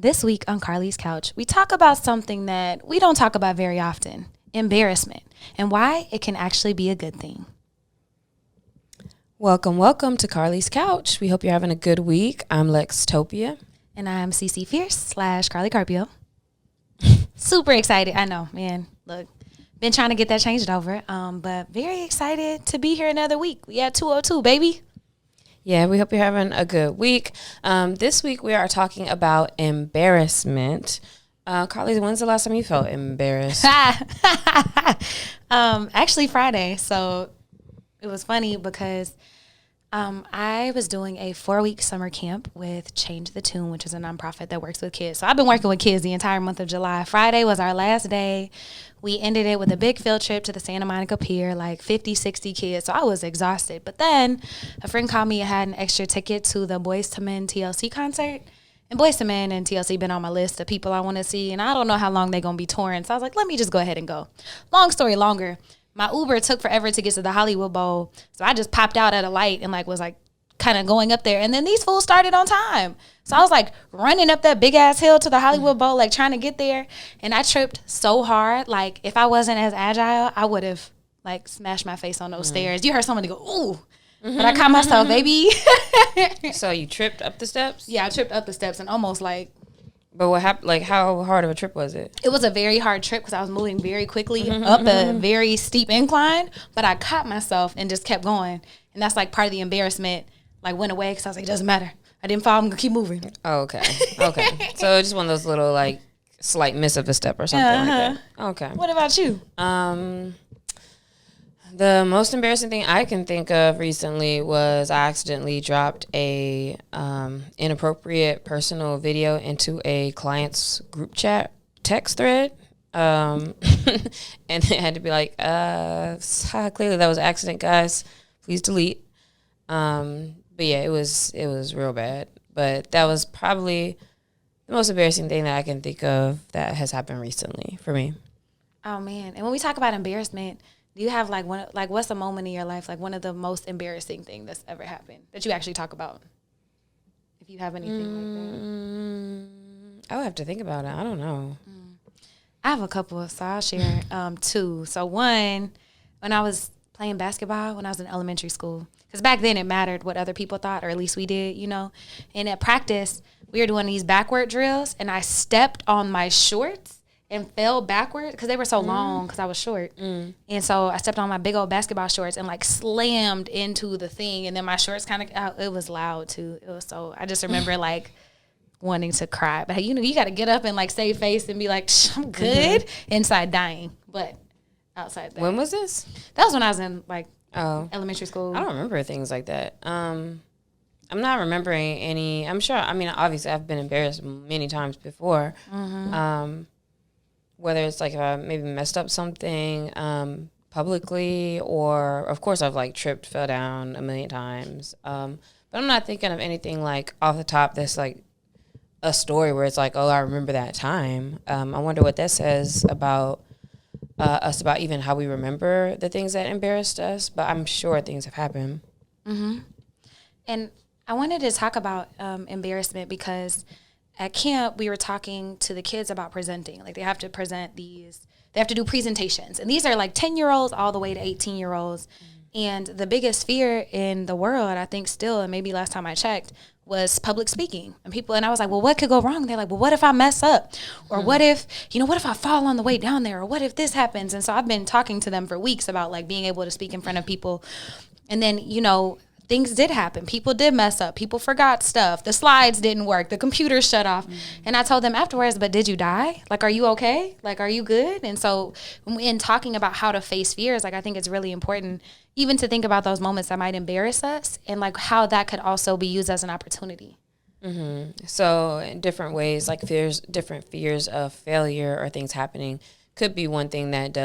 This week on Carlie's Couch, we talk about something that we don't talk about very often, embarrassment, and why it can actually be a good thing. Welcome to Carlie's Couch. We hope you're having a good week. I'm Lextopia. And I'm CC Fierce / Carlie Carpio. Super excited. I know, man. Look, been trying to get that changed over, but very excited to be here another week. We at 202, baby. Yeah, we hope you're having a good week. This week we are talking about embarrassment. Carlie, when's the last time you felt embarrassed? Actually Friday. So it was funny because I was doing a 4-week summer camp with Change the Tune, which is a nonprofit that works with kids. So I've been working with kids the entire month of July. Friday was our last day. We ended it with a big field trip to the Santa Monica Pier, like 50, 60 kids. So I was exhausted. But then a friend called me and had an extra ticket to the Boyz II Men TLC concert. And Boyz II Men and TLC been on my list of people I want to see. And I don't know how long they're going to be touring. So I was like, let me just go ahead and go. Long story longer. My Uber took forever to get to the Hollywood Bowl. So I just popped out at a light and was kind of going up there. And then these fools started on time. So I was running up that big ass hill to the Hollywood Bowl, trying to get there. And I tripped so hard. If I wasn't as agile, I would have smashed my face on those stairs. You heard somebody go, ooh. But I caught myself, baby. So you tripped up the steps? Yeah, I tripped up the steps and almost But what happened? How hard of a trip was it? It was a very hard trip because I was moving very quickly up a very steep incline. But I caught myself and just kept going. And that's part of the embarrassment, went away because I was like, it doesn't matter. I didn't fall. I'm going to keep moving. Oh, okay. So just one of those little, slight miss of a step or something like that. Okay. What about you? The most embarrassing thing I can think of recently was I accidentally dropped a inappropriate personal video into a client's group chat text thread. And it had to be clearly that was an accident, guys. Please delete. But yeah, it was real bad. But that was probably the most embarrassing thing that I can think of that has happened recently for me. Oh man! And when we talk about embarrassment, do you have what's a moment in your life one of the most embarrassing thing that's ever happened that you actually talk about? If you have anything I would have to think about it. I don't know. I have a couple, so I'll share two. So one, when I was playing basketball when I was in elementary school, because back then it mattered what other people thought, or at least we did, And at practice, we were doing these backward drills, and I stepped on my shorts and fell backward because they were so long because I was short. And so I stepped on my big old basketball shorts and slammed into the thing. And then my shorts it was loud too. It was so, I just remember wanting to cry. But you got to get up and save face and be I'm good. Inside dying. But outside that. When was this? That was when I was in elementary school. I don't remember things like that. I'm not remembering any. I'm sure. I mean, obviously I've been embarrassed many times before. Whether it's if I maybe messed up something publicly, or of course I've tripped, fell down a million times. But I'm not thinking of anything off the top that's a story where it's oh, I remember that time. I wonder what that says about us, about even how we remember the things that embarrassed us. But I'm sure things have happened. And I wanted to talk about embarrassment because at camp, we were talking to the kids about presenting. They have to present they have to do presentations. And these are 10-year-olds all the way to 18-year-olds. And the biggest fear in the world, I think still, and maybe last time I checked, was public speaking. And I was well, what could go wrong? They're well, what if I mess up? Or what if I fall on the way down there? Or what if this happens? And so I've been talking to them for weeks about being able to speak in front of people. And then, things did happen. People did mess up. People forgot stuff. The slides didn't work. The computer shut off. And I told them afterwards, but did you die? Are you okay? Are you good? And so in talking about how to face fears, I think it's really important even to think about those moments that might embarrass us and how that could also be used as an opportunity. So in different ways, different fears of failure or things happening could be one thing that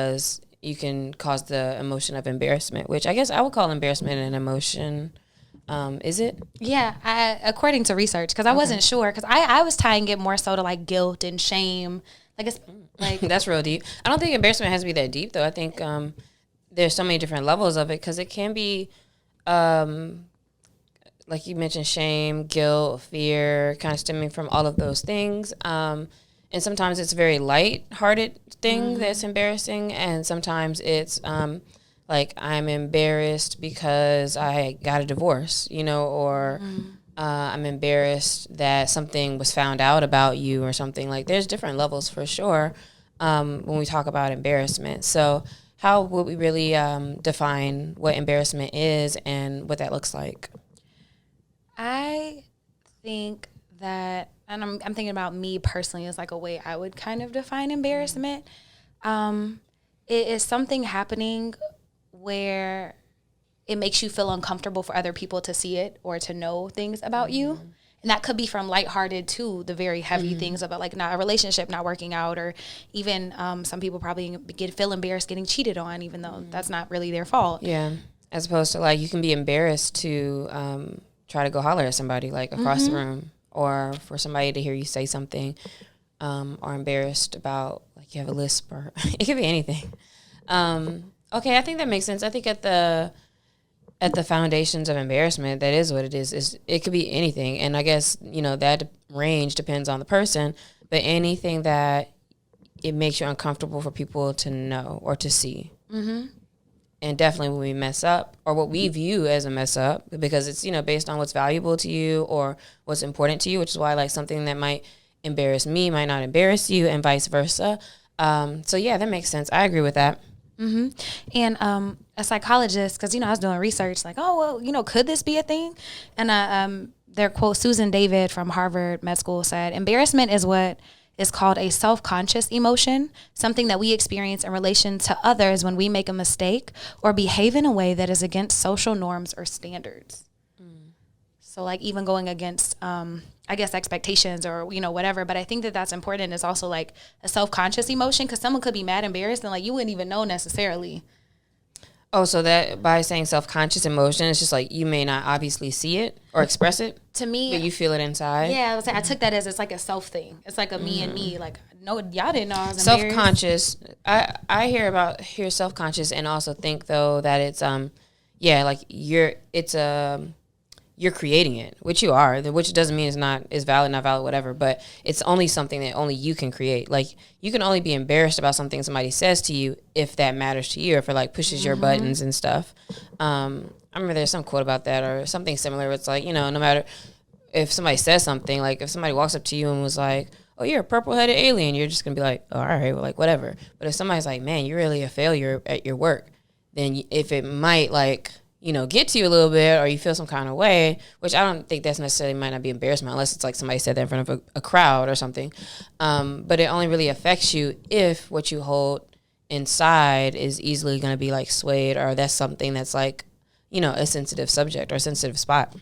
you can cause the emotion of embarrassment, which I guess I would call embarrassment an emotion. Is it? Yeah, according to research, because I wasn't sure, because I was tying it more so to guilt and shame. It's that's real deep. I don't think embarrassment has to be that deep, though. I think there's so many different levels of it, because it can be like you mentioned, shame, guilt, fear, kind of stemming from all of those things. And sometimes it's a very light-hearted thing that's embarrassing, and sometimes it's like I'm embarrassed because I got a divorce, or I'm embarrassed that something was found out about you or something. Like there's different levels for sure when we talk about embarrassment. So how would we really define what embarrassment is and what that looks like? I think that, and I'm thinking about me personally as like a way I would kind of define embarrassment. It is something happening where it makes you feel uncomfortable for other people to see it or to know things about you. And that could be from lighthearted to the very heavy things about like not a relationship not working out, or even some people probably feel embarrassed getting cheated on, even though that's not really their fault. Yeah. As opposed to like you can be embarrassed to try to go holler at somebody like across the room, or for somebody to hear you say something, or embarrassed about like you have a lisp, or it could be anything. Okay, I think that makes sense. I think at the foundations of embarrassment, that is what it is it could be anything. And I guess, that range depends on the person, but anything that it makes you uncomfortable for people to know or to see. And definitely when we mess up, or what we view as a mess up, because it's, based on what's valuable to you or what's important to you, which is why like something that might embarrass me might not embarrass you, and vice versa. So yeah, that makes sense. I agree with that. And a psychologist, because I was doing research, like, oh well, could this be a thing? And their quote, Susan David from Harvard Med School said, embarrassment is what is called a self-conscious emotion, something that we experience in relation to others when we make a mistake or behave in a way that is against social norms or standards. So like even going against, I guess, expectations or, whatever. But I think that that's important. It's also like a self-conscious emotion, because someone could be mad embarrassed and like you wouldn't even know necessarily. Oh, so that by saying self-conscious emotion, it's just like you may not obviously see it or express it. To me, but you feel it inside. Yeah, I took that as it's like a self thing. It's like a me and me. Like, no, y'all didn't know I was embarrassed. Self-conscious. I hear self-conscious, and also think though that it's like you're creating it, which you are, which doesn't mean it's valid, not valid, whatever, but it's only something that only you can create. Like you can only be embarrassed about something somebody says to you if that matters to you, if it like pushes your buttons and stuff. I remember there's some quote about that or something similar. It's like, no matter if somebody says something, like if somebody walks up to you and was like, oh, you're a purple-headed alien, you're just going to be like, oh, all right, well, like whatever. But if somebody's like, man, you're really a failure at your work, then if it might like, get to you a little bit, or you feel some kind of way, which I don't think that's necessarily might not be embarrassment unless it's like somebody said that in front of a crowd or something. But it only really affects you if what you hold inside is easily going to be like swayed, or that's something that's like, a sensitive subject or a sensitive spot.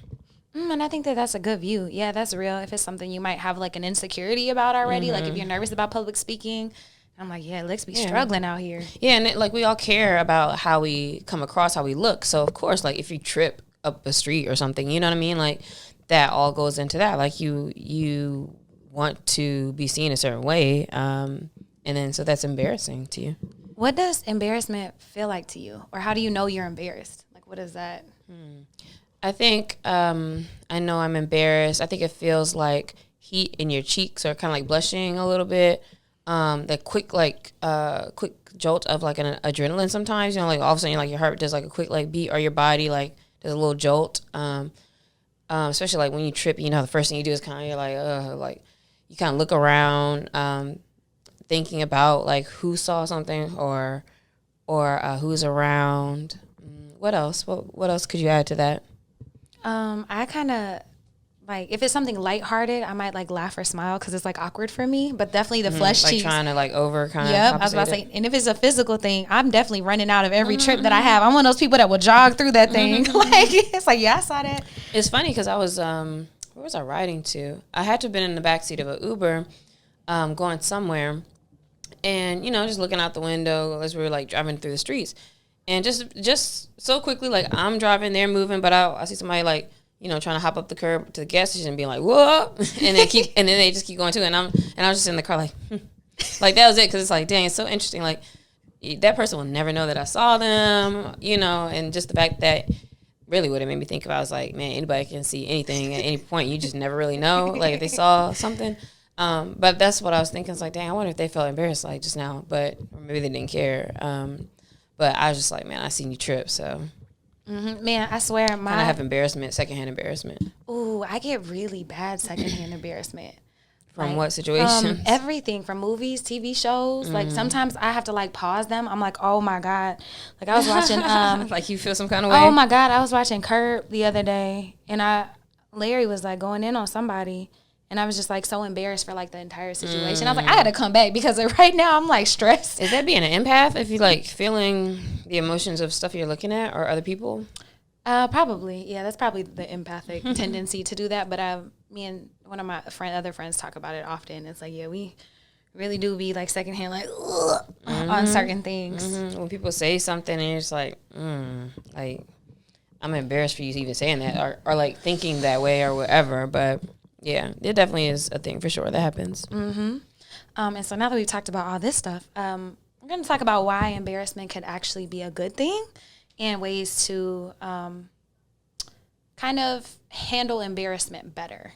And I think that that's a good view. Yeah, that's real. If it's something you might have like an insecurity about already, like if you're nervous about public speaking, I'm like, yeah, let's be struggling out here. Yeah, and like we all care about how we come across, how we look. So of course, like if you trip up a street or something, you know what I mean? Like that all goes into that. Like you want to be seen a certain way, and then so that's embarrassing to you. What does embarrassment feel like to you, or how do you know you're embarrassed? Like, what is that? I think I know I'm embarrassed. I think it feels like heat in your cheeks, or kind of like blushing a little bit. That quick jolt of like an adrenaline sometimes, like all of a sudden like your heart does like a quick like beat, or your body like does a little jolt. Especially like when you trip, the first thing you do is kind of you're like you kind of look around, thinking about like who saw something or who's around. What else? What else could you add to that? I kind of like if it's something lighthearted, I might like laugh or smile because it's like awkward for me. But definitely the flesh cheeks, trying to like over kind of. Yep, I was about to say. And if it's a physical thing, I'm definitely running out of every trip that I have. I'm one of those people that will jog through that thing. Like it's like, yeah, I saw that. It's funny because I was where was I riding to? I had to have been in the backseat of an Uber, going somewhere, and just looking out the window as we were like driving through the streets, and just so quickly like I'm driving, they're moving, but I see somebody like. Trying to hop up the curb to the gas station and being like, whoa, and then they just keep going too. And I was just in the car like, like that was it. Cause it's like, dang, it's so interesting. Like that person will never know that I saw them, and just the fact that really what it made me think about. I was like, man, anybody can see anything at any point. You just never really know, like, if they saw something. But that's what I was thinking. It's like, dang, I wonder if they felt embarrassed, like, just now. But or maybe they didn't care. But I was just like, man, I seen you trip, so. Mm-hmm. Man, I swear, Kind of have embarrassment, secondhand embarrassment. Ooh, I get really bad secondhand embarrassment. From like, what situations? Everything, from movies, TV shows. Like, sometimes I have to, like, pause them. I'm like, oh, my God. Like, I was watching... like, you feel some kind of way? Oh, my God. I was watching Curb the other day, and Larry was, like, going in on somebody, and I was just, like, so embarrassed for, like, the entire situation. I was like, I got to come back, because right now I'm, like, stressed. Is that being an empath, if you, like, feeling the emotions of stuff you're looking at or other people? Probably. Yeah, that's probably the empathic tendency to do that. But me and one of my other friends talk about it often. It's like, yeah, we really do be like secondhand, like, on certain things. Mm-hmm. When people say something and you're just like, like, I'm embarrassed for you even saying that or like thinking that way or whatever. But yeah, it definitely is a thing for sure that happens. Mm-hmm. And so now that we've talked about all this stuff, I'm going to talk about why embarrassment could actually be a good thing and ways to kind of handle embarrassment better.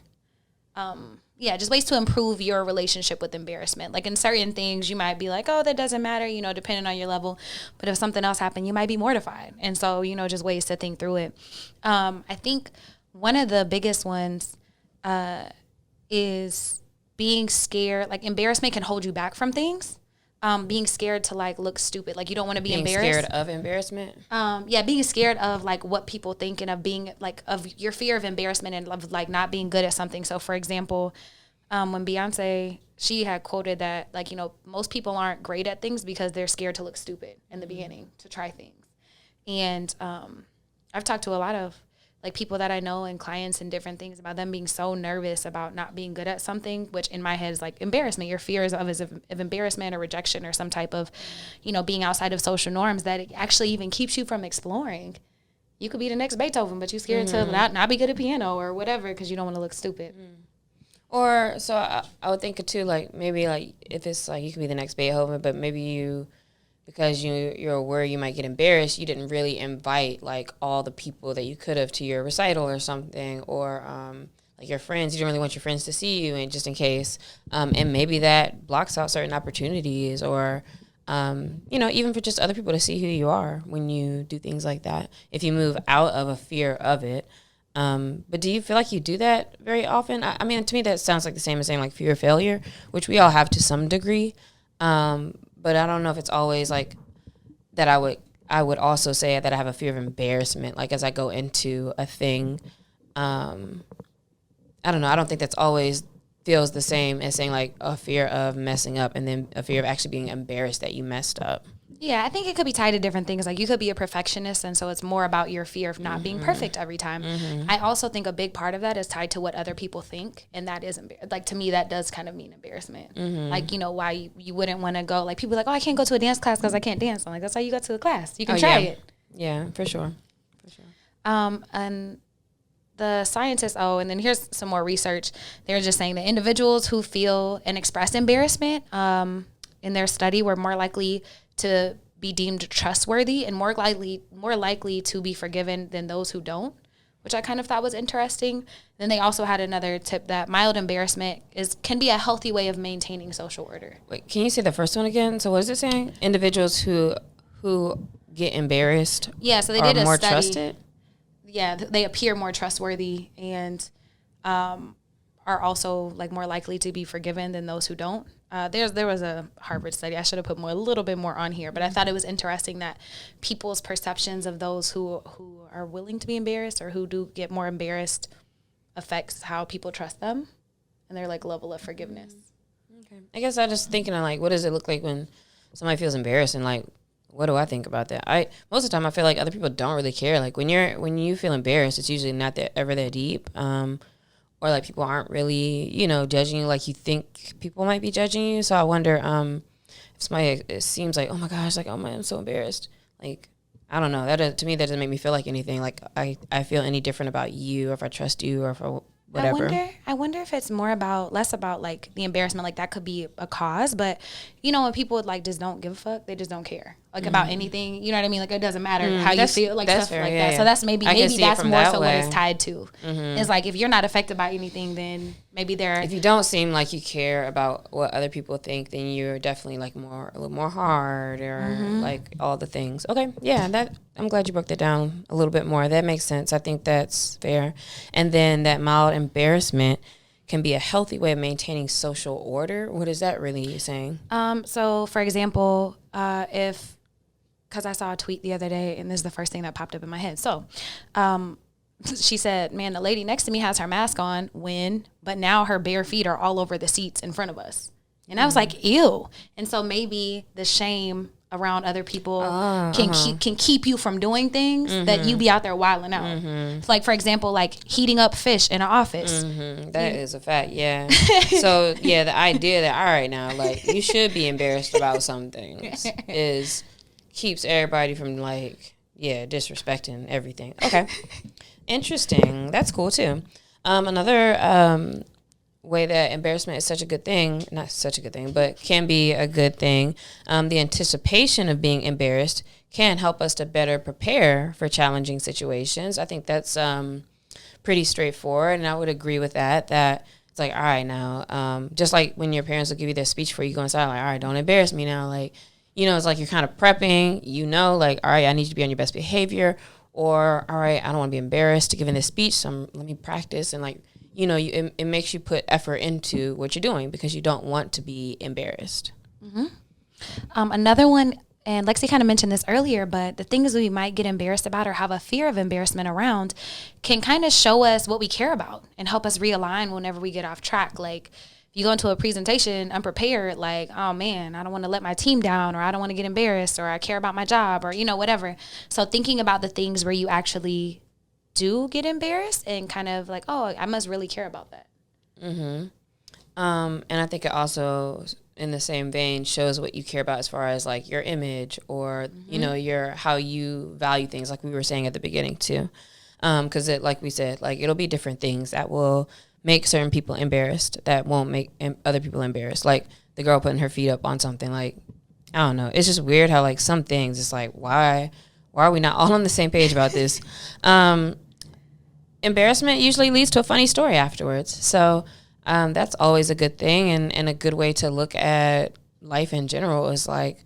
Just ways to improve your relationship with embarrassment. Like, in certain things, you might be like, oh, that doesn't matter, depending on your level. But if something else happened, you might be mortified. And so, just ways to think through it. I think one of the biggest ones is being scared. Like, embarrassment can hold you back from things. Being scared to, like, look stupid. Like, you don't want to be embarrassed. Being scared of embarrassment? Being scared of, like, what people think and of being, like, of your fear of embarrassment and of, like, not being good at something. So, for example, when Beyonce, she had quoted that, like, most people aren't great at things because they're scared to look stupid in the beginning, to try things. And I've talked to a lot of, like, people that I know and clients and different things about them being so nervous about not being good at something, which in my head is like embarrassment. Your fears of embarrassment or rejection or some type of, being outside of social norms, that it actually even keeps you from exploring. You could be the next Beethoven, but you're scared to not be good at piano or whatever because you don't want to look stupid. Or, so I would think too, like, maybe, like, if it's like you could be the next Beethoven, but maybe because you're aware you might get embarrassed, you didn't really invite, like, all the people that you could have to your recital or something, or like your friends. You didn't really want your friends to see you, and just in case. And maybe that blocks out certain opportunities, or even for just other people to see who you are when you do things like that. If you move out of a fear of it. But do you feel like you do that very often? I mean, to me, that sounds like the same as saying, like, fear of failure, which we all have to some degree. But I don't know if it's always like that. I would also say that I have a fear of embarrassment, like, as I go into a thing. I don't know. I don't think that's always feels the same as saying, like, a fear of messing up and then a fear of actually being embarrassed that you messed up. Yeah, I think it could be tied to different things. Like, you could be a perfectionist, and so it's more about your fear of not being perfect every time. I also think a big part of that is tied to what other people think, and that is, like, to me, that does kind of mean embarrassment. Like, why you wouldn't want to go. Like, people are like, oh, I can't go to a dance class because I can't dance. I'm like, that's why you go to the class. You can try it. Yeah, for sure. And the scientists, and then here's some more research. They're just saying that individuals who feel and express embarrassment in their study were more likely to be deemed trustworthy and more likely to be forgiven than those who don't, which I kind of thought was interesting. Then they also had another tip that mild embarrassment can be a healthy way of maintaining social order. Wait, can you say the first one again? So what is it saying? Individuals who get embarrassed, so they did a more study. Trusted? Yeah, they appear more trustworthy and are also, like, more likely to be forgiven than those who don't. There was a Harvard study. I should have put a little bit more on here, but I thought it was interesting that people's perceptions of those who are willing to be embarrassed or who do get more embarrassed affects how people trust them and their, like, level of forgiveness. Okay. I guess I just thinking of, like, what does it look like when somebody feels embarrassed, and, like, what do I think about that? Most of the time I feel like other people don't really care. Like, when you feel embarrassed, it's usually not ever that deep. Or, like, people aren't really, judging you like you think people might be judging you. So I wonder if somebody, it seems like, oh my gosh, like, oh my, I'm so embarrassed. Like, I don't know. To me, that doesn't make me feel like anything. Like, I feel any different about you, or if I trust you, or if whatever. I wonder if it's less about, like, the embarrassment. Like, that could be a cause. But, when people, like, just don't give a fuck, they just don't care like about anything. You know what I mean? Like it doesn't matter how you feel, like stuff fair, like yeah, that. So that's maybe that's more that so way. what it's tied to. It's like if you're not affected by anything, then maybe if you don't seem like you care about what other people think, then you're definitely like a little more hard or like all the things. Okay, yeah, I'm glad you broke that down a little bit more. That makes sense. I think that's fair. And then that mild embarrassment can be a healthy way of maintaining social order. What is that really saying? So for example, because I saw a tweet the other day, and this is the first thing that popped up in my head. So, she said, "Man, the lady next to me has her mask on but now her bare feet are all over the seats in front of us." And I was like, "Ew!" And so maybe the shame around other people can keep you from doing things that you be out there wilding out. So like for example, like heating up fish in an office. That is a fact, yeah. So yeah, the idea that all right now, like you should be embarrassed about some things keeps everybody from like disrespecting everything. Okay, interesting. That's cool too. Another way that embarrassment is such a good thing, not such a good thing, but can be a good thing. The anticipation of being embarrassed can help us to better prepare for challenging situations. I think that's pretty straightforward, and I would agree with that it's like, all right, now, just like when your parents will give you their speech before you go inside, like, all right, don't embarrass me now. Like, it's like you're kind of prepping, like, all right, I need you to be on your best behavior, or all right, I don't want to be embarrassed to giving this speech, so let me practice. And like, it makes you put effort into what you're doing because you don't want to be embarrassed. Another one, and Lexi kind of mentioned this earlier, but the things we might get embarrassed about or have a fear of embarrassment around can kind of show us what we care about and help us realign whenever we get off track. Like if you go into a presentation unprepared, like, oh man, I don't want to let my team down, or I don't want to get embarrassed, or I care about my job, or, whatever. So thinking about the things where you actually do get embarrassed and kind of like, oh, I must really care about that. And I think it also, in the same vein, shows what you care about as far as like your image or your how you value things, like we were saying at the beginning too. Because like we said, like it'll be different things that will make certain people embarrassed that won't make other people embarrassed. Like the girl putting her feet up on something, like I don't know. It's just weird how like some things, it's like why are we not all on the same page about this? Embarrassment usually leads to a funny story afterwards. So that's always a good thing, and a good way to look at life in general is like,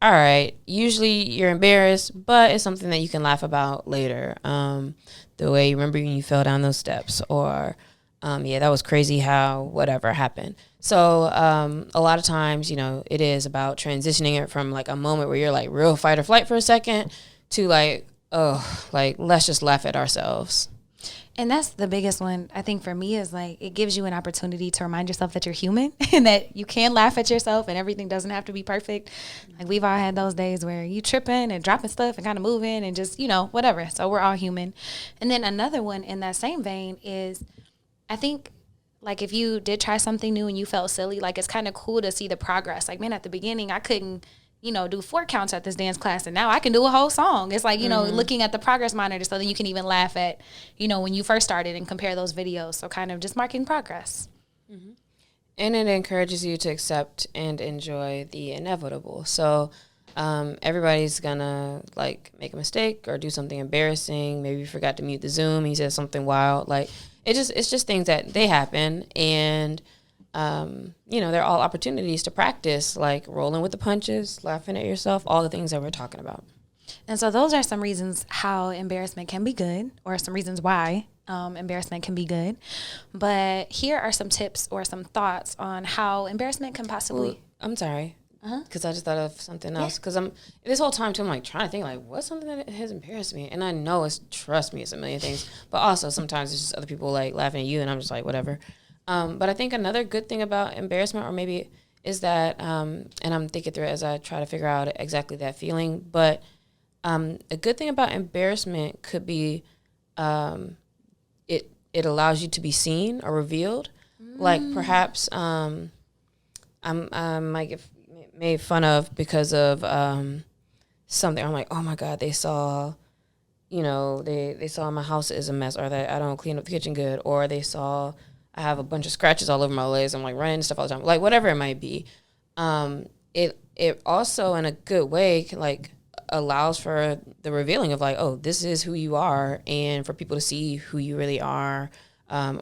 all right, usually you're embarrassed, but it's something that you can laugh about later. The way you remember when you fell down those steps, or that was crazy how whatever happened. So a lot of times, it is about transitioning it from like a moment where you're like real fight or flight for a second to like, oh, like let's just laugh at ourselves. And that's the biggest one, I think, for me, is like it gives you an opportunity to remind yourself that you're human and that you can laugh at yourself and everything doesn't have to be perfect. Like we've all had those days where you tripping and dropping stuff and kind of moving and just, whatever. So we're all human. And then another one in that same vein is, I think, like if you did try something new and you felt silly, like it's kind of cool to see the progress. Like, man, at the beginning, I couldn't do 4 counts at this dance class, and now I can do a whole song. It's like, looking at the progress monitor so that you can even laugh at, when you first started and compare those videos. So kind of just marking progress. Mm-hmm. And it encourages you to accept and enjoy the inevitable. So everybody's gonna like make a mistake or do something embarrassing. Maybe you forgot to mute the Zoom. He said something wild. Like it's just things that they happen, and they're all opportunities to practice, like rolling with the punches, laughing at yourself, all the things that we're talking about. And so those are some reasons how embarrassment can be good, or some reasons why embarrassment can be good. But here are some tips or some thoughts on how embarrassment can possibly... Well, I'm sorry, because I just thought of something else. Because this whole time, too, I'm like trying to think, like, what's something that has embarrassed me? And I know trust me, it's a million things. But also sometimes it's just other people, like, laughing at you, and I'm just like, whatever. But I think another good thing about embarrassment, or maybe is that, and I'm thinking through it as I try to figure out exactly that feeling, but a good thing about embarrassment could be it allows you to be seen or revealed. Like perhaps I might get made fun of because of something. I'm like, oh my God, they saw, they saw my house is a mess, or that I don't clean up the kitchen good, or they saw I have a bunch of scratches all over my legs. I'm like running and stuff all the time, like whatever it might be. It it also in a good way like allows for the revealing of like, oh, this is who you are, and for people to see who you really are,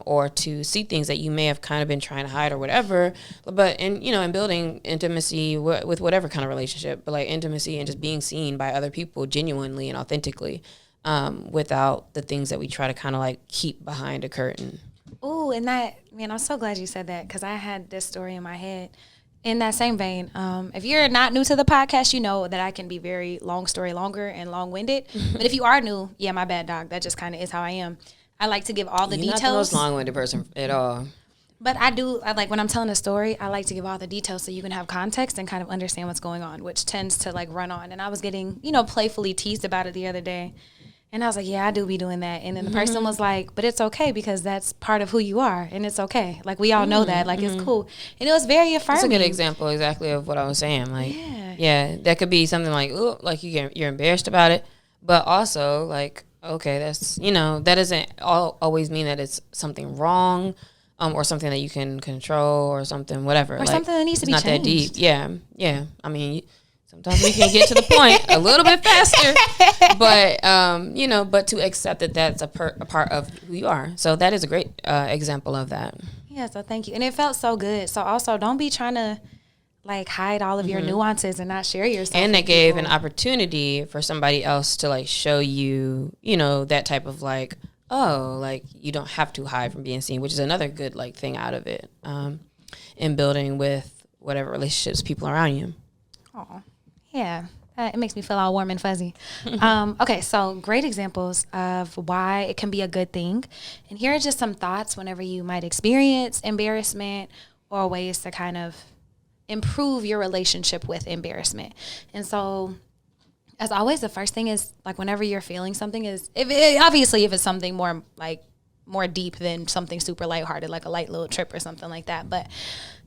or to see things that you may have kind of been trying to hide or whatever. But in building intimacy with whatever kind of relationship, but like intimacy and just being seen by other people genuinely and authentically, without the things that we try to kind of like keep behind a curtain. Oh, and that, man, I'm so glad you said that, because I had this story in my head. In that same vein, if you're not new to the podcast, you know that I can be very long story longer and long-winded. But if you are new, yeah, my bad, dog. That just kind of is how I am. I like to give all the details. You're not the most long-winded person at all. But I like when I'm telling a story, I like to give all the details so you can have context and kind of understand what's going on, which tends to like run on. And I was getting, playfully teased about it the other day. And I was like, yeah, I do be doing that. And then the person was like, but it's okay, because that's part of who you are. And it's okay. Like, we all know that. Like, it's cool. And it was very affirming. That's a good example exactly of what I was saying. Like, yeah, that could be something like, ooh, like you're embarrassed about it. But also, like, okay, that's, that doesn't always mean that it's something wrong, or something that you can control, or something, whatever. Or like, something that needs to be changed. Not that deep. Yeah. I mean, sometimes we can get to the point a little bit faster, but but to accept that that's a part of who you are. So that is a great example of that. Yeah, so thank you. And it felt so good. So also, don't be trying to like hide all of your nuances and not share yourself. And that gave an opportunity for somebody else to like show you, that type of like, oh, like you don't have to hide from being seen, which is another good like thing out of it, in building with whatever relationships people around you. Oh. Yeah, it makes me feel all warm and fuzzy. Okay, so great examples of why it can be a good thing. And here are just some thoughts whenever you might experience embarrassment, or ways to kind of improve your relationship with embarrassment. And so, as always, the first thing is, like, whenever you're feeling something is, if it's something more deep than something super lighthearted, like a light little trip or something like that. But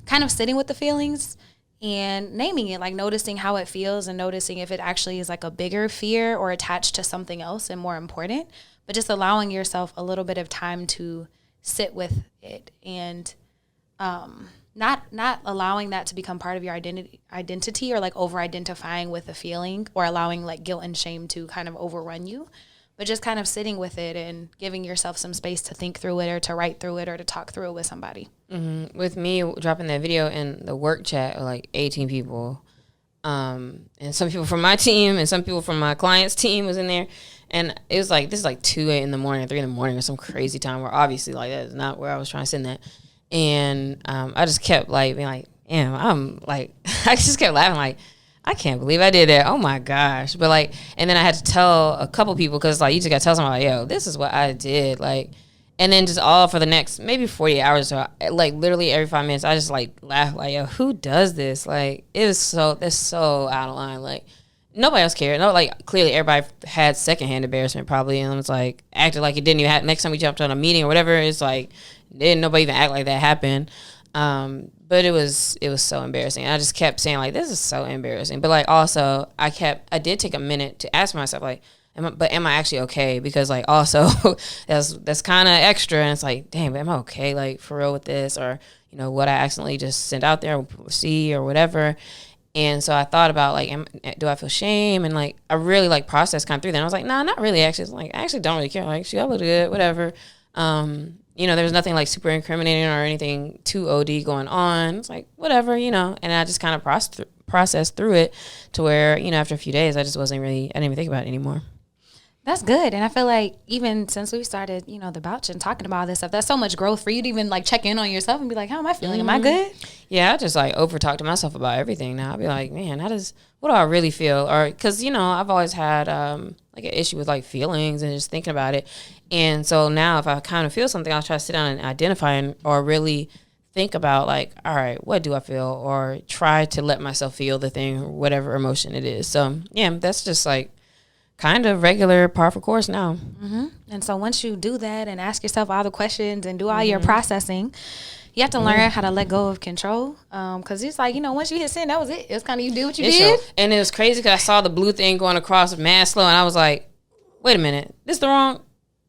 kind of sitting with the feelings and naming it, like noticing how it feels and noticing if it actually is like a bigger fear or attached to something else and more important, but just allowing yourself a little bit of time to sit with it, and not allowing that to become part of your identity, or like over identifying with the feeling, or allowing like guilt and shame to kind of overrun you, but just kind of sitting with it and giving yourself some space to think through it, or to write through it, or to talk through it with somebody. Mm-hmm. With me dropping that video in the work chat, like 18 people, and some people from my team and some people from my client's team was in there, and it was like, this is like 2 in the morning, 3 in the morning, or some crazy time where obviously like that is not where I was trying to send that. And I just kept like being like, damn, I'm like, I just kept laughing like, I can't believe I did that. Oh my gosh. But like, and then I had to tell a couple people, because like you just got to tell somebody, like, yo, this is what I did. Like, and then just all for the next maybe 48 hours or so, like literally every 5 minutes, I just like laugh like, yo, who does this? Like, that's so out of line. Like, nobody else cared. No, like clearly everybody had secondhand embarrassment probably, and it was like acted like it didn't even happen. Next time we jumped on a meeting or whatever, it's like didn't nobody even act like that happened. But it was so embarrassing. I just kept saying like, this is so embarrassing. But like also I did take a minute to ask myself like, am I actually okay? Because like also that's kind of extra, and it's like, damn, am I okay? Like for real with this, or what I accidentally just sent out there, see or whatever. And so I thought about like, do I feel shame? And like I really like processed kind of through that. And I was like, nah, not really. Actually, it's like I actually don't really care. Like she looked good, whatever. There was nothing like super incriminating or anything too OD going on. It's like whatever, and I just kind of processed through it to where after a few days I didn't even think about it anymore. That's good. And I feel like even since we started, the Bouch and talking about all this stuff, that's so much growth for you to even like check in on yourself and be like, how am I feeling? Am I good? Yeah, I just like over talk to myself about everything now. I'll be like, man, what do I really feel? Or because, I've always had like an issue with like feelings and just thinking about it. And so now if I kind of feel something, I'll try to sit down and identify or really think about like, all right, what do I feel? Or try to let myself feel the thing, or whatever emotion it is. So yeah, that's just like kind of regular par for course now. Mm-hmm. And so once you do that and ask yourself all the questions and do all your processing, you have to learn how to let go of control. Because it's like, once you hit send, that was it. It was kind of you did what you did. And it was crazy because I saw the blue thing going across mad slow, and I was like, wait a minute, this the wrong...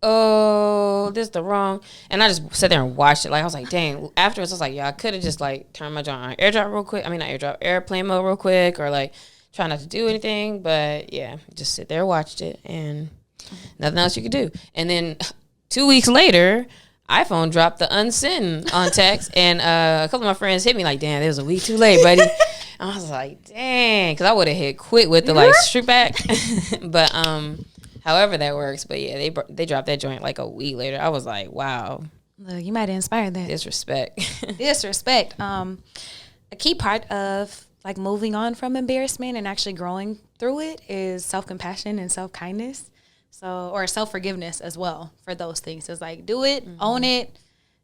oh, this is the wrong. And I just sat there and watched it. Like, I was like, dang. Afterwards, I was like, yeah, I could have just, like, turned my joint on airdrop real quick. I mean, not airdrop, airplane mode real quick, or, like, try not to do anything. But, yeah, just sit there, watched it, and nothing else you could do. And then 2 weeks later, iPhone dropped the unsend on text, and a couple of my friends hit me like, damn, it was a week too late, buddy. And I was like, dang, because I would have hit quit with the, like, strip back. But, however that works. But yeah, they dropped that joint like a week later. I was like, wow. Look, you might inspire that. Disrespect. Disrespect. A key part of like moving on from embarrassment and actually growing through it is self-compassion and self-kindness. So, or self-forgiveness as well for those things. It's like, do it, own it.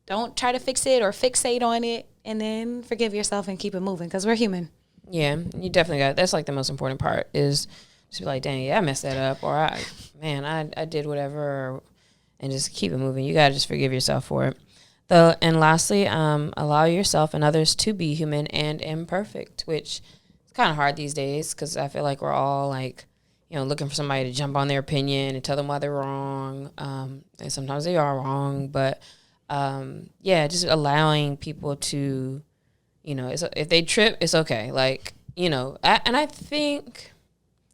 Don't try to fix it or fixate on it, and then forgive yourself and keep it moving, because we're human. Yeah, you definitely got, that's like the most important part is just be like, dang, yeah, I messed that up, or I did whatever, and just keep it moving. You gotta just forgive yourself for it. Though, and lastly, allow yourself and others to be human and imperfect, which is kind of hard these days because I feel like we're all like, you know, looking for somebody to jump on their opinion and tell them why they're wrong. And sometimes they are wrong, but yeah, just allowing people to, you know, if they trip, it's okay. Like, you know, I think.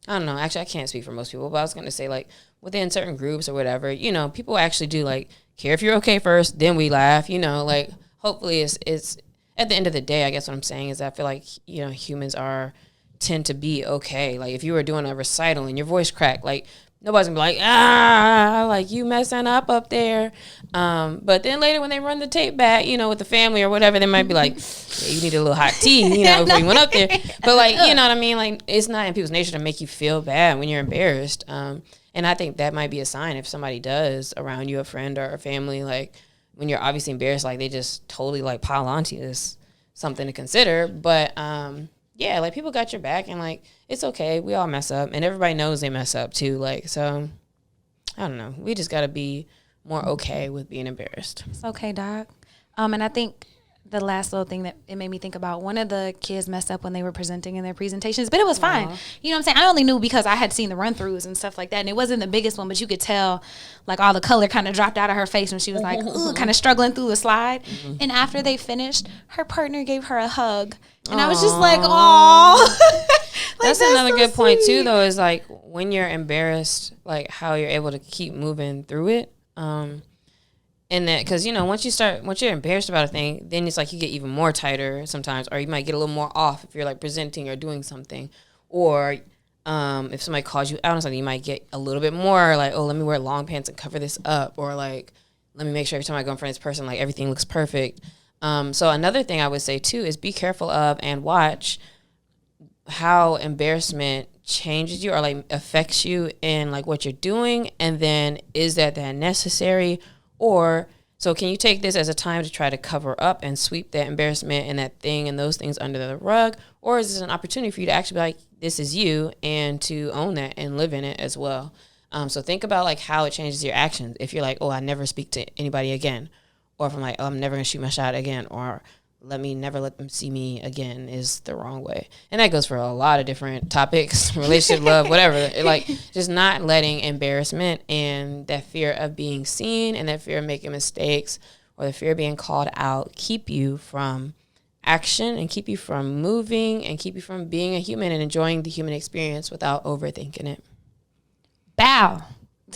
I don't know. Actually, I can't speak for most people, but I was going to say, like, within certain groups or whatever, you know, people actually do, like, care if you're okay first, then we laugh, you know, like, hopefully it's at the end of the day, I guess what I'm saying is I feel like, you know, humans tend to be okay. Like, if you were doing a recital and your voice cracked, like, nobody's going to be like, like, you messing up there. But then later when they run the tape back, you know, with the family or whatever, they might be like, yeah, you need a little hot tea, you know, before you went up there. But, like, you know what I mean? Like, it's not in people's nature to make you feel bad when you're embarrassed. And I think that might be a sign if somebody does around you, a friend or a family, like, when you're obviously embarrassed, like, they just totally, like, pile onto you is something to consider. But, yeah, like, people got your back, and, like, it's okay. We all mess up, and everybody knows they mess up, too. Like, so, I don't know. We just got to be more okay with being embarrassed. It's okay, Doc. And I think the last little thing that it made me think about, one of the kids messed up when they were presenting in their presentations, but it was fine. You know what I'm saying? I only knew because I had seen the run-throughs and stuff like that, and it wasn't the biggest one, but you could tell, like, all the color kind of dropped out of her face when she was, like, kind of struggling through the slide. And after they finished, her partner gave her a hug. And I was just like, oh. Like, that's another so good point, too, sweet. though, is, like, when you're embarrassed, like, how you're able to keep moving through it. And that, because, you know, once you're embarrassed about a thing, then it's like you get even more tighter sometimes, or you might get a little more off if you're, like, presenting or doing something. Or if somebody calls you out on something, you might get a little bit more like, oh, let me wear long pants and cover this up. Or, like, let me make sure every time I go in front of this person, like, everything looks perfect. So another thing I would say, too, is be careful of and watch how embarrassment changes you or, like, affects you in, like, what you're doing. And then is that necessary? Or, so can you take this as a time to try to cover up and sweep that embarrassment and that thing and those things under the rug? Or is this an opportunity for you to actually be like, this is you, and to own that and live in it as well? So think about, like, how it changes your actions. If you're like, oh, I never speak to anybody again. Or if I'm like, oh, I'm never going to shoot my shot again. Or never let them see me again is the wrong way. And that goes for a lot of different topics, relationship, love, whatever. Like, just not letting embarrassment and that fear of being seen and that fear of making mistakes or the fear of being called out keep you from action and keep you from moving and keep you from being a human and enjoying the human experience without overthinking it. Bow.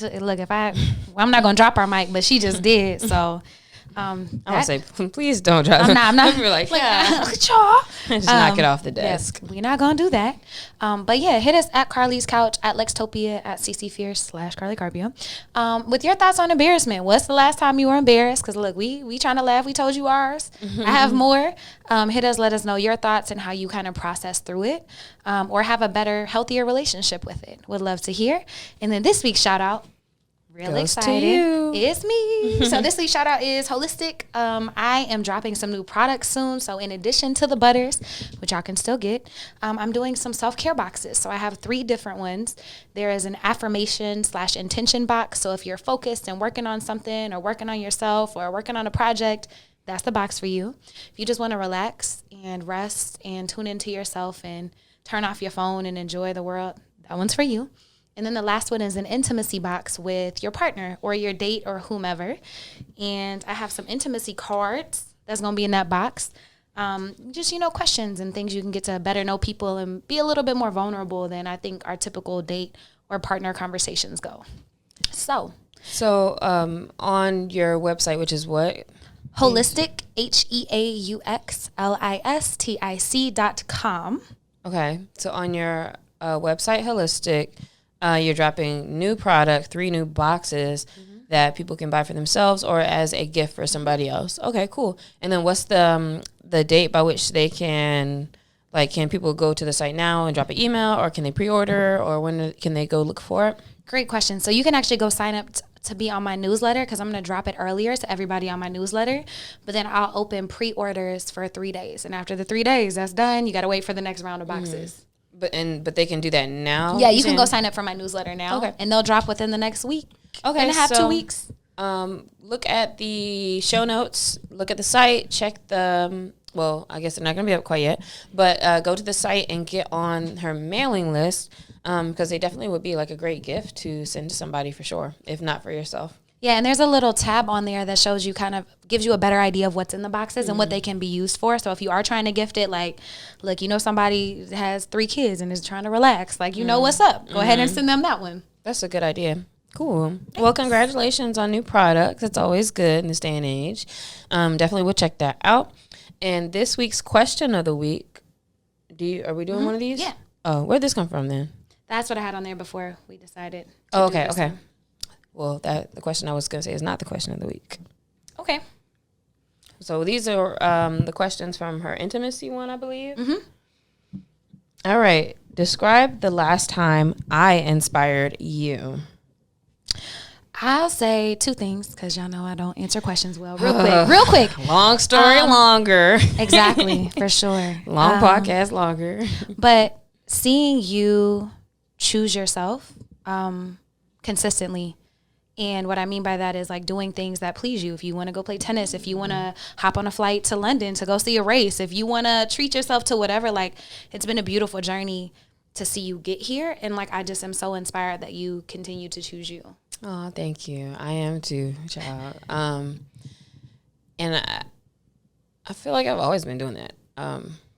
Look, I'm not going to drop our mic, but she just did, so... I would say, please don't drop. I'm not. We're like, yeah. Just knock it off the desk. Yes, we're not gonna do that. But yeah, hit us at Carlie's Couch, at Lextopia, at ccfierce/Carlie Carpio. With your thoughts on embarrassment. What's the last time you were embarrassed? Because look, we trying to laugh. We told you ours. I have more. Hit us. Let us know your thoughts and how you kind of process through it, or have a better, healthier relationship with it. Would love to hear. And then this week's shout out. Real excited. It's me. So this week's shout out is Holistic. I am dropping some new products soon. So in addition to the butters, which y'all can still get, I'm doing some self-care boxes. So I have 3 different ones. There is an affirmation/intention box. So if you're focused and working on something or working on yourself or working on a project, that's the box for you. If you just want to relax and rest and tune into yourself and turn off your phone and enjoy the world, that one's for you. And then the last one is an intimacy box with your partner or your date or whomever. And I have some intimacy cards that's going to be in that box. Just, questions and things you can get to better know people and be a little bit more vulnerable than I think our typical date or partner conversations go. So on your website, which is what? Holistic, HEAUXLISTIC.com. Okay. So on your website, Holistic, you're dropping new product, 3 new boxes that people can buy for themselves or as a gift for somebody else. Okay, cool. And then what's the date by which they can people go to the site now and drop an email, or can they pre-order, or when can they go look for it? Great question. So you can actually go sign up to be on my newsletter, because I'm going to drop it earlier to everybody on my newsletter. But then I'll open pre-orders for 3 days. And after the 3 days, that's done. You got to wait for the next round of boxes. But they can do that now? Yeah, you can go sign up for my newsletter now. Okay. And they'll drop within the next week. Okay. And a half, 2 weeks. Look at the show notes. Look at the site. Check the... Well, I guess they're not going to be up quite yet. But go to the site and get on her mailing list, because they definitely would be like a great gift to send to somebody for sure, if not for yourself. Yeah, and there's a little tab on there that shows you gives you a better idea of what's in the boxes and what they can be used for. So if you are trying to gift it, look, somebody has 3 kids and is trying to relax, what's up. Go ahead and send them that one. That's a good idea. Cool. Thanks. Well, congratulations on new products. It's always good in this day and age. Definitely will check that out. And this week's question of the week, are we doing one of these? Yeah. Oh, where'd this come from then? That's what I had on there before we decided. Oh, okay. Well, the question I was going to say is not the question of the week. Okay. So these are the questions from her intimacy one, I believe. Mm-hmm. All right. Describe the last time I inspired you. I'll say 2 things, because y'all know I don't answer questions well. Real quick. Long story longer. Exactly, for sure. Long podcast longer. But seeing you choose yourself consistently. And what I mean by that is doing things that please you. If you want to go play tennis, if you want to hop on a flight to London to go see a race, if you want to treat yourself to whatever, it's been a beautiful journey to see you get here. And I just am so inspired that you continue to choose you. Oh, thank you. I am too, child. And I feel like I've always been doing that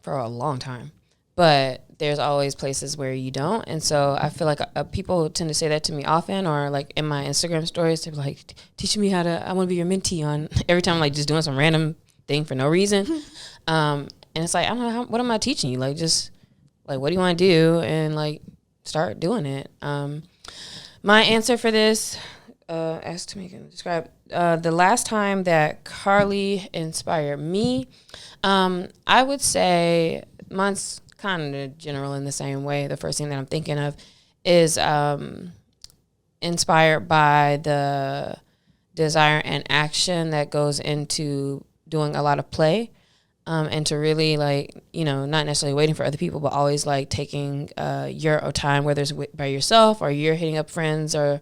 for a long time. But there's always places where you don't. And so I feel like people tend to say that to me often, or in my Instagram stories, they're like, teaching me I want to be your mentee on every time I'm just doing some random thing for no reason. And it's I don't know, what am I teaching you? What do you want to do? And start doing it. My answer for this, ask to make and describe the last time that Carlie inspired me. I would say mine's kind of general in the same way. The first thing that I'm thinking of is inspired by the desire and action that goes into doing a lot of play. And to really not necessarily waiting for other people, but always taking your time, whether it's by yourself or you're hitting up friends or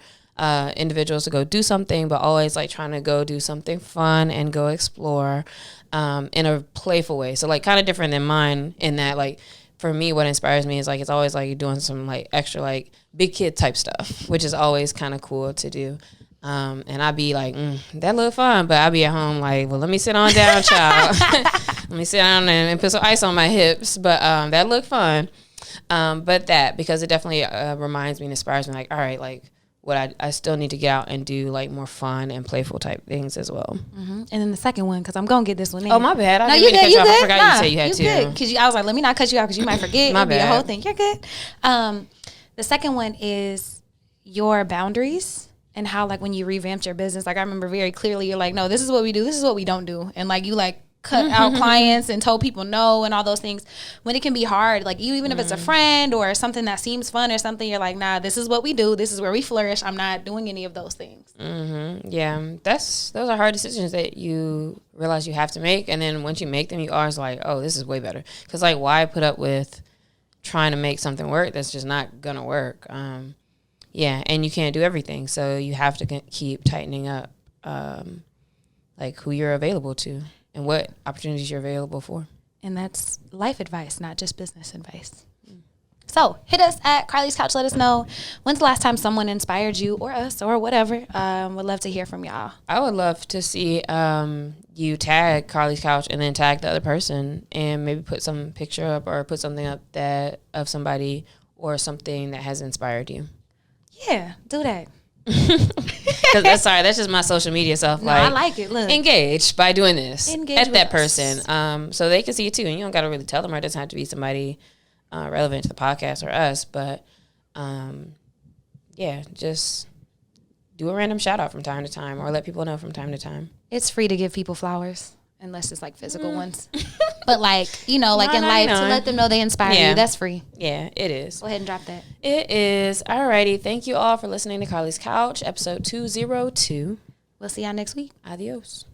individuals to go do something, but always trying to go do something fun and go explore in a playful way. So kind of different than mine in that for me, what inspires me is it's always doing some extra big kid type stuff, which is always kind of cool to do. And I'd be that look fun, but I'd be at home well, let me sit on down, child. Let me sit down and put some ice on my hips. But that looked fun. But because it definitely reminds me and inspires me, all right, what I still need to get out and do more fun and playful type things as well. Mm-hmm. And then the second one, because I'm going to get this one in. Oh, my bad. No, you good. You good. I forgot you said you had two. Because I was let me not cut you out because you might forget. My bad. Be a whole thing. You're good. The second one is your boundaries. And how, when you revamped your business, I remember very clearly, you're no, this is what we do. This is what we don't do. And, you, cut out clients and told people no and all those things. When it can be hard, even if it's a friend or something that seems fun or something, you're nah, this is what we do. This is where we flourish. I'm not doing any of those things. Mm-hmm. Yeah. Those are hard decisions that you realize you have to make. And then once you make them, you always oh, this is way better. Because, why put up with trying to make something work that's just not going to work? Yeah, and you can't do everything, so you have to keep tightening up, who you're available to and what opportunities you're available for. And that's life advice, not just business advice. So hit us at Carlie's Couch. Let us know when's the last time someone inspired you or us or whatever. Would love to hear from y'all. I would love to see you tag Carlie's Couch and then tag the other person and maybe put some picture up or put something up that of somebody or something that has inspired you. Yeah, do that. That's just my social media self. No, I like it. Look, engage by doing this Engage at with that us. person, so they can see it too. And you don't got to really tell them, or it doesn't have to be somebody relevant to the podcast or us. But yeah, just do a random shout out from time to time, or let people know from time to time. it's free to give people flowers, unless it's like physical ones. But like, you know, like in life, to let them know they inspire you, that's free. Yeah, it is. Go ahead and drop that. It is. Alrighty. Thank you all for listening to Carlie's Couch, episode 202. We'll see y'all next week. Adios.